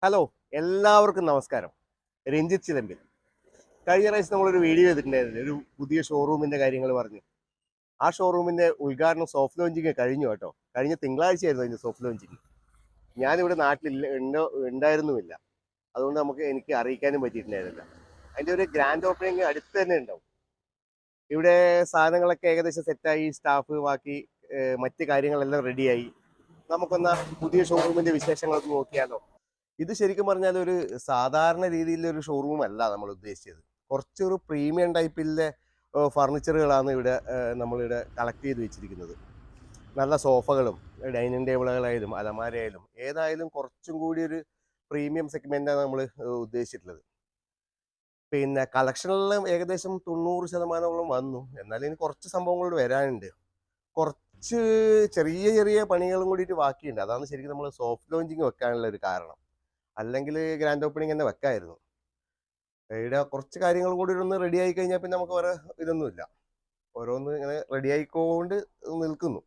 Hello, എല്ലാവർക്കും നമസ്കാരം. രഞ്ജിത്ത് ചിലമ്പിൽ. കഴിഞ്ഞ പ്രാവശ്യം നമ്മളൊരു വീഡിയോ ചെയ്തിട്ടുണ്ടായിരുന്നില്ലേ, ഒരു പുതിയ ഷോറൂമിന്റെ കാര്യങ്ങൾ പറഞ്ഞു. ആ ഷോറൂമിന്റെ ഉദ്ഘാടനം സോഫ്റ്റ് ലോഞ്ചിങ് കഴിഞ്ഞു കേട്ടോ. കഴിഞ്ഞ തിങ്കളാഴ്ചയായിരുന്നു അതിന്റെ സോഫ്റ്റ് ലോഞ്ചിങ്. ഞാനിവിടെ നാട്ടിൽ ഉണ്ടായിരുന്നുമില്ല. അതുകൊണ്ട് എനിക്ക് അറിയിക്കാനും പറ്റിയിട്ടുണ്ടായിരുന്നില്ല. അതിന്റെ ഒരു ഗ്രാൻഡ് ഓപ്പണിംഗ് അടുത്ത് തന്നെ ഉണ്ടാവും. ഇവിടെ സാധനങ്ങളൊക്കെ ഏകദേശം സെറ്റായി, സ്റ്റാഫ് ബാക്കി മറ്റ് കാര്യങ്ങളെല്ലാം റെഡിയായി. നമുക്കൊന്ന് പുതിയ ഷോറൂമിന്റെ വിശേഷങ്ങളൊക്കെ നോക്കിയാലോ? ഇത് ശരിക്കും പറഞ്ഞാൽ ഒരു സാധാരണ രീതിയിലുള്ള ഒരു ഷോറൂം അല്ല നമ്മൾ ഉദ്ദേശിച്ചത്. കുറച്ചൊരു പ്രീമിയം ടൈപ്പിലെ ഫർണിച്ചറുകളാണ് ഇവിടെ നമ്മളിവിടെ കളക്ട് ചെയ്ത് വെച്ചിരിക്കുന്നത്. നല്ല സോഫകളും ഡൈനിങ് ടേബിളുകളായാലും അലമാരയായാലും ഏതായാലും കുറച്ചും കൂടി ഒരു പ്രീമിയം സെഗ്മെന്റാണ് നമ്മൾ ഉദ്ദേശിച്ചിട്ടുള്ളത്. പിന്നെ കളക്ഷനെല്ലാം ഏകദേശം 90% വന്നു. എന്നാലും ഇനി കുറച്ച് സംഭവങ്ങൾ വരാനുണ്ട്. കുറച്ച് ചെറിയ ചെറിയ പണികളും കൂടിയിട്ട് ബാക്കിയുണ്ട്. അതാണ് ശരിക്കും നമ്മൾ സോഫ്റ്റ് ലോഞ്ചിങ് വെക്കാനുള്ള ഒരു കാരണം. അല്ലെങ്കിൽ ഗ്രാൻഡ് ഓപ്പണിംഗ് തന്നെ വെക്കായിരുന്നു. ഇവിടെ കുറച്ച് കാര്യങ്ങളും കൂടി ഒന്ന് റെഡി ആയി കഴിഞ്ഞാൽ പിന്നെ നമുക്ക് വേറെ ഇതൊന്നുമില്ല. ഓരോന്ന് ഇങ്ങനെ റെഡി ആയിക്കൊണ്ട് നിൽക്കുന്നു.